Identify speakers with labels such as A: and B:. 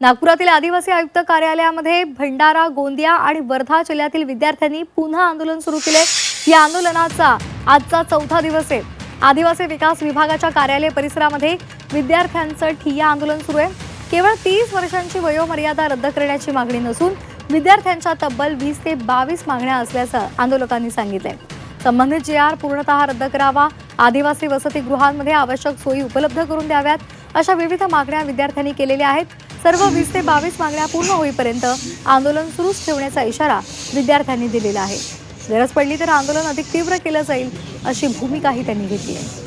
A: नागपुरातील आदिवासी आयुक्त कार्यालयामध्ये भंडारा, गोंदिया आणि वर्धा जिल्ह्यातील विद्यार्थ्यांनी पुन्हा आंदोलन सुरू केले। या आंदोलनाचा आजचा चौथा दिवस आहे। आदिवासी विकास विभागाच्या कार्यालय परिसरामध्ये विद्यार्थ्यांचं ठिय्या आंदोलन सुरू आहे। केवळ 30 वर्षांची वयोमर्यादा रद्द करण्याची मागणी नसून विद्यार्थ्यांच्या तब्बल 20 ते 22 मागण्या असल्याचं आंदोलकांनी सांगितलंय। संबंधित JR पूर्णतः रद्द करावा, आदिवासी वसतिगृहांमध्ये आवश्यक सोयी उपलब्ध करून द्याव्यात, अशा विविध मागण्या विद्यार्थ्यांनी केलेल्या आहेत। सर्व 20 ते 22 मागण्या पूर्ण होईपर्यंत आंदोलन सुरूच ठेवण्याचा इशारा विद्यार्थ्यांनी दिलेला आहे। गरज पडली तर आंदोलन अधिक तीव्र केलं जाईल, अशी भूमिकाही त्यांनी घेतली आहे।